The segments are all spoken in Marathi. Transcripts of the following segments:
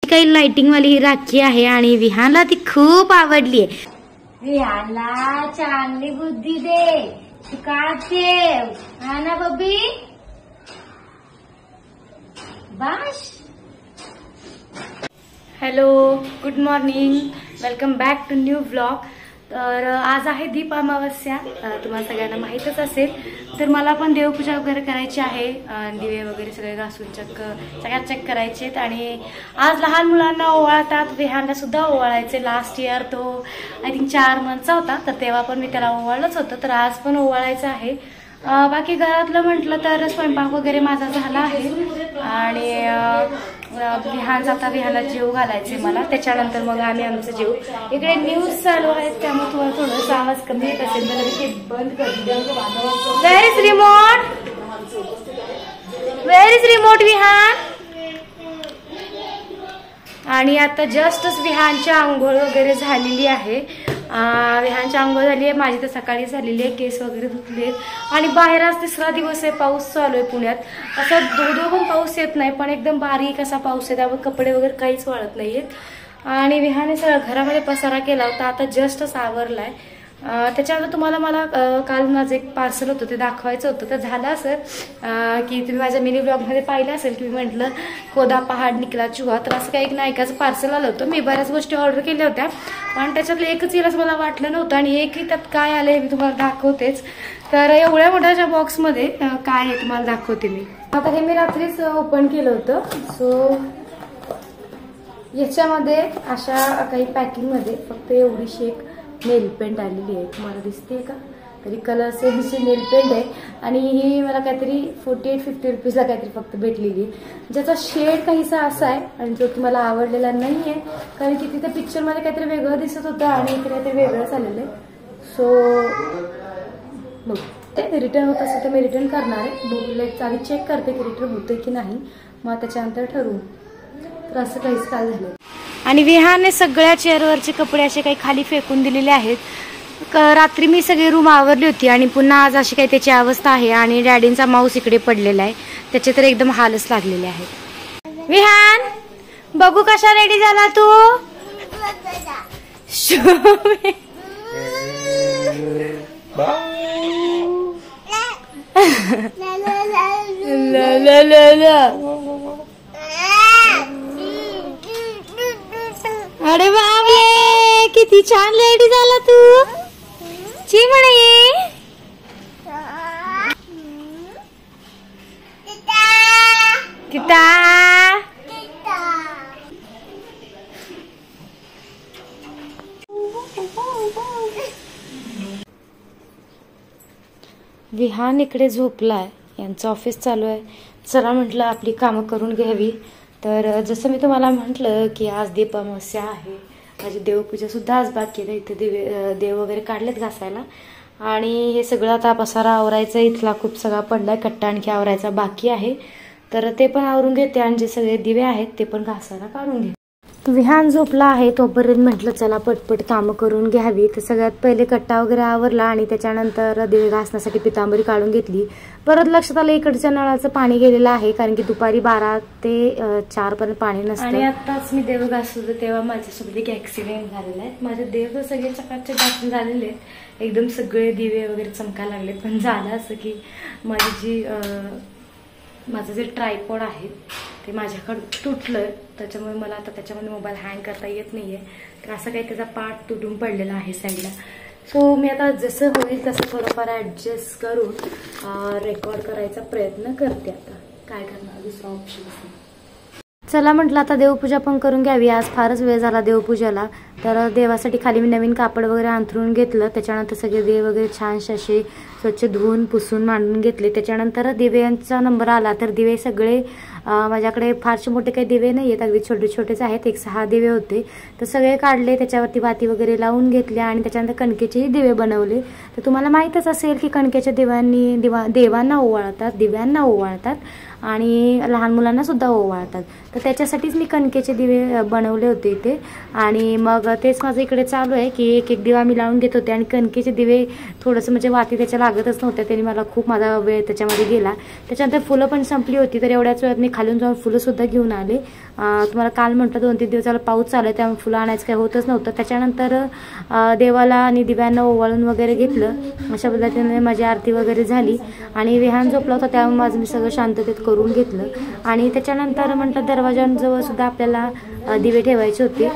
काही लाइटिंग वाली ही राखी आहे आणि विहानला ती खूप आवडली आहे. विहानला चांगली बुद्धी दे, तू का ठेव हा ना बब्बी. बाश. Hello, good morning, welcome back to new vlog. तर आज आहे दीप अमावस्या, तुम्हाला सगळ्यांना माहीतच असेल. तर मला पण देवपूजा वगैरे करायची आहे, दिवे वगैरे सगळे घासून सगळ्यात चेक करायचे आहेत. आणि आज लहान मुलांना ओवाळतात, विहानला सुद्धा ओवाळायचे. लास्ट इयर तो आय थिंक 4 मंथचा होता, तर तेव्हा पण मी त्याला ओवाळलंच होतं. तर आज पण ओवाळायचं आहे. बाकी घरातलं म्हटलं तर स्वयंपाक वगैरे माझा झाला आहे आणि विहानला जेव घालायचे मला. त्याच्यानंतर मग आम्ही आमचं जेव. इकडे न्यूज चालू आहेत त्यामुळे तुम्हाला थोडासा आवाज कमी येत असेल तर ते बंद करते. Where is remote, where is remote Vihaan. आणि आता जस्टच विहानची आंघोळ वगैरे झालेली आहे. विहानची आंघोळ झाली आहे, माझी तर सकाळी झालेली आहे. केस वगैरे धुतले आणि बाहेर आज 3रा दिवस आहे, पाऊस चालू आहे पुण्यात. असं धो पण पाऊस येत नाही, पण एकदम बारीक असा पाऊस आहे, त्यामुळे कपडे वगैरे काहीच वाळत नाहीयेत. आणि विहाने सगळं घरामध्ये पसारा केला होता, आता जस्टच आवरलाय. त्याच्यानंतर मला काल माझं एक पार्सल होतं ते दाखवायचं होतं. तर झालं असं की तुम्ही माझ्या मिनी ब्लॉगमध्ये पाहिलं असेल की मी म्हटलं कोदा पहाड निकला चुहा. तर असं काही एक नायकाचं पार्सल आलं होतं. मी बऱ्याच गोष्टी ऑर्डर केल्या होत्या, पण त्याच्यातलं एकच येईल असं मला वाटलं नव्हतं आणि एकही त्यात काय आलं हे मी तुम्हाला दाखवतेच. तर एवढ्या मोठ्याच्या बॉक्समध्ये काय आहे तुम्हाला दाखवते मी. आता हे मी रात्रीच ओपन केलं होतं. सो याच्यामध्ये अशा काही पॅकिंगमध्ये फक्त एवढीशी एक नेल पेंट आलेली आहे, तुम्हाला दिसते का? तरी कलर सेमची नेल पेंट आहे आणि ही मला काहीतरी 48-50 रुपीजला काहीतरी फक्त भेटलेली आहे, ज्याचा शेड काहीसा असा आहे आणि जो की मला आवडलेला नाहीये, कारण की तिथे पिक्चरमध्ये काहीतरी वेगळं दिसत होतं आणि इथे काहीतरी वेगळंच आलेलं आहे. सो बघ, ते रिटर्न होत असेल तर मी रिटर्न करणार आहे. बघूया आधी चेक करते की रिटर्न होते की नाही, मग त्याच्यानंतर ठरवू. तर असं काहीच काय झालं. आणि विहानने सगळ्या चेअरवरचे कपडे असे काही खाली फेकून दिलेले आहेत. रात्री मी सगळी रूम आवरली होती आणि पुन्हा आज अशी काही त्याची अवस्था आहे. आणि डॅडींचा माऊस इकडे पडलेला आहे, त्याचे तर एकदम हालच लागलेले आहेत. विहान बघू कशा रेडी झाला तू. अरे बाबे, किती छान लेडी झाला तू. चिमणे किता विहान इकडे झोपलाय, यांचं ऑफिस चालू आहे. चला म्हटलं आपली कामं करून घ्यावी. तर जसं मी तुम्हाला म्हटलं की आज दीप अमावस्या आहे, माझी देवपूजा सुद्धा आज बाकी आहे. इथे देव वगैरे काढलेत घासायला आणि हे सगळं आता पसारा आवरायचं. इथला खूप सगळा पडलाय, कट्टा आणखी आवरायचा बाकी आहे. तर ते पण आवरून घेते आणि जे सगळे दिवे आहेत ते पण घासायला काढून घे. विहान झोपला आहे तोपर्यंत म्हटलं चला पटपट कामं करून घ्यावी. तर सगळ्यात पहिले कट्टा वगैरे आवरला आणि त्याच्यानंतर दिवे घासण्यासाठी पितांबरी काढून घेतली. परत लक्षात आलं इकडच्या नळाचं पाणी गेलेलं आहे, कारण की दुपारी 12 ते 4 पर्यंत पाणी नसतं. आणि आताच मी देव घासत होते तेव्हा माझ्यासोबत एक ऍक्सिडेंट झालेला आहे. माझे देव सगळे चकाचक घासून झालेले आहेत, एकदम सगळे दिवे वगैरे चमकायला लागले. पण झालं असं की माझं जे ट्रायपॉड आहे ते माझ्याकडं तुटलं, त्याच्यामुळे मला आता त्याच्यामध्ये मोबाईल हँग करता येत नाहीये. तर असं काही त्याचा पार्ट तुटून पडलेला आहे साईडला. सो मी आता जसं होईल तसं थोडंफार ऍडजस्ट करून रेकॉर्ड करायचा प्रयत्न करते. आता काय करणार, दुसरा ऑप्शन नाही. चला म्हटलं आता देवपूजा पण करून घ्यावी. आज फारच वेळ झाला देवपूजाला. तर देवासाठी खाली मी नवीन कापड वगैरे अंथरून घेतलं. त्याच्यानंतर सगळे देव वगैरे छानसे असे स्वच्छ धुवून पुसून मांडून घेतले. त्याच्यानंतर दिव्यांचा नंबर आला. तर दिवे सगळे माझ्याकडे फारसे मोठे काही दिवे नाही आहेत, अगदी छोटे छोटेच आहेत. एक 6 दिवे होते, तर सगळे काढले, त्याच्यावरती वाती वगैरे लावून घेतल्या आणि त्याच्यानंतर कणकेचेही दिवे बनवले. तर तुम्हाला माहीतच असेल की कणकेच्या दिव्यांना ओवाळतात, दिव्यांना ओवाळतात आणि लहान मुलांना सुद्धा ओवाळतात. तर त्याच्यासाठीच मी कणकेचे दिवे बनवले होते इथे. आणि मग तेच माझं इकडे चालू आहे की एक एक दिवा मी लावून घेत होते आणि कणकेचे दिवे थोडंसं म्हणजे वाती त्याच्या लागतच नव्हत्या, त्यांनी मला खूप माझा वेळ त्याच्यामध्ये गेला. त्याच्यानंतर फुलं पण संपली होती, तर एवढ्याच वेळात मी खालून जाऊन फुलंसुद्धा घेऊन आले. तुम्हाला काल म्हटलं 2-3 दिवस झाला पाऊस चालू आहे, त्यामुळे फुलं आणायचं काही होतच नव्हतं. त्याच्यानंतर देवाला आणि दिव्यांना ओवाळून वगैरे घेतलं. अशा पद्धतीने माझी आरती वगैरे झाली आणि विहान झोपला होता, त्यामुळे माझं मी सगळं शांततेत करून घेतलं. आणि त्याच्यानंतर म्हटलं दरवाजांजवळ सुद्धा आपल्याला दिवे ठेवायचे होते.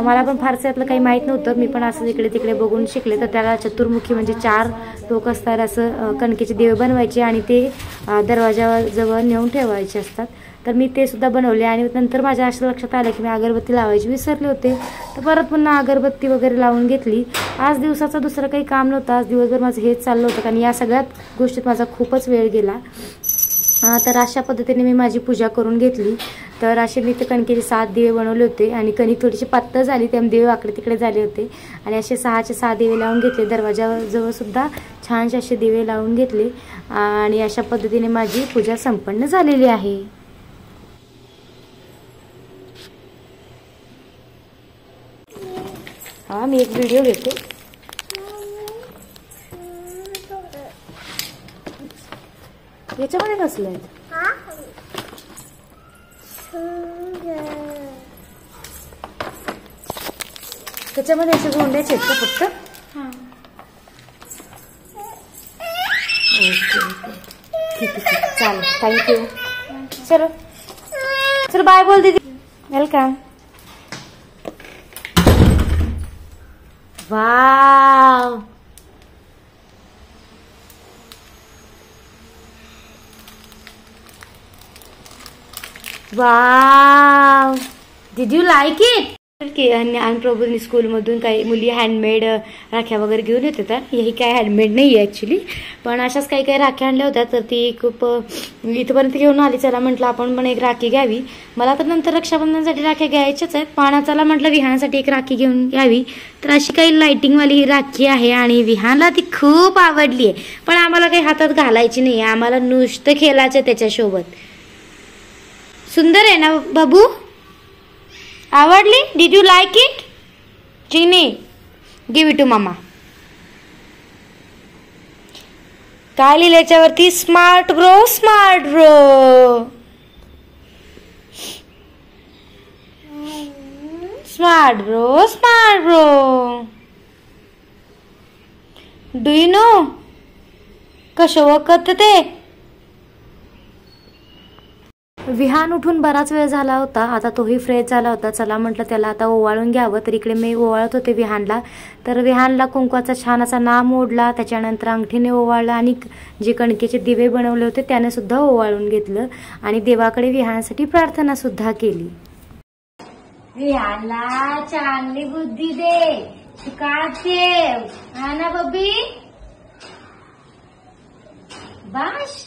मला पण फारसं यातलं काही माहीत नव्हतं, मी पण असं इकडे तिकडे बघून शिकले. तर त्याला चतुर्मुखी म्हणजे 4 टोक असतात असं कणकेचे दिवे बनवायचे आणि ते दरवाजाजवळ नेऊन ठेवायचे असतात. तर मी ते सुद्धा बनवले. आणि नंतर माझ्या असं लक्षात आलं की मी अगरबत्ती लावायची विसरले होते, तर परत पुन्हा अगरबत्ती वगैरे लावून घेतली. आज दिवसाचं दुसरं काही काम नव्हतं, आज दिवसभर माझं हेच चाललं होतं, कारण या सगळ्यात गोष्टीत माझा खूपच वेळ गेला. तर अशा पद्धतीने मी माझी पूजा करून घेतली. तर असे मी ते कणकेचे 7 दिवे बनवले होते आणि कणिक थोडीशी पातळ झाली, त्यामुळे दिवे वाकडे तिकडे झाले होते. आणि असे 6चे 6 दिवे लावून घेतले. दरवाजाजवळ सुद्धा छानसे असे दिवे लावून घेतले आणि अशा पद्धतीने माझी पूजा संपन्न झालेली आहे. हा, मी एक व्हिडिओ घेते. याच्यामध्ये कसलं त्याच्यामध्ये असे गोंड्याचे आहेत का फक्त? ओके, ठीक आहे, चालेल, थँक्यू. चलो चलो, बाय बोल दीदी. Welcome. Wow, wow, did you like it? प्रभूंनी स्कूलमधून काही मुली हँडमेड राख्या वगैरे घेऊन येते. तर ही काय हँडमेड नाही आहे ॲक्च्युली, पण अशाच काही काही राख्या आणल्या होत्या. तर ती खूप इथपर्यंत घेऊन आली. चला म्हटलं आपण पण एक राखी घ्यावी. मला तर नंतर रक्षाबंधनसाठी राख्या घ्यायच्याच आहेत, पण चला म्हटलं विहानसाठी एक राखी घेऊन घ्यावी. तर अशी काही लाइटिंगवाली ही राखी आहे आणि विहानला ती खूप आवडली आहे, पण आम्हाला काही हातात घालायची नाही, आम्हाला नुसतं खेळायचं त्याच्यासोबत. सुंदर आहे ना बाबू? आवडली? Did you like it? चिनी, गिव्ह इट टू मामा. काय लिहिलं याच्यावरती? Smart bro, smart bro, smart bro, smart bro. Do you know कसं ओळखत ते? विहान उठून बराच वेळ झाला होता, आता तोही फ्रेश झाला होता. चला म्हटलं त्याला आता ओवाळून घ्यावं. तर इकडे मी ओवाळत होते विहानला. तर विहानला कुंकवाचा छान असा नाम ओढला, त्याच्यानंतर अंगठीने ओवाळला आणि जे कणकेचे दिवे बनवले होते त्याने सुद्धा ओवाळून घेतलं आणि देवाकडे विहानसाठी प्रार्थना सुद्धा केली. विहानला चांगली बुद्धी दे, शिकायत ठेव, हा ना बब्बी? बाश.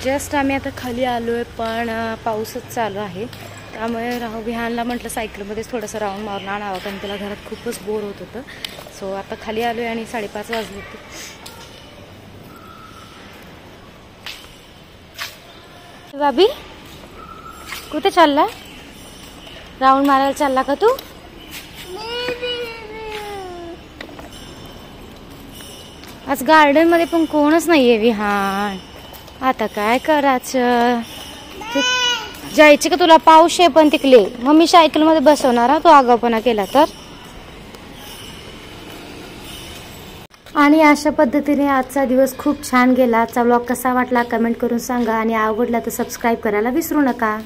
जस्ट आम्ही आता खाली आलोय, पण पाऊसच चालू आहे, त्यामुळे विहानला म्हटलं सायकलमध्येच थोडंसं राऊंड मारून आणावं, कारण त्याला घरात खूपच बोर होत होतं. सो आता खाली आलोय आणि 5:30 वाजले होते. बाबी कुठे चालला? राऊंड मारायला चालला का तू? आज गार्डन मध्ये पण कोणच नाहीये विहान. आता काय करायचं? जायचे का तुला? पाऊस आहे पण तिकले. मम्मी सायकल मध्ये बसवणार तो आगाऊपणा केला तर. आणि अशा पद्धतीने आजचा दिवस खूप छान गेला. आजचा व्लॉग कसा वाटला कमेंट करून सांगा आणि आवडला तर सबस्क्राईब करायला विसरू नका.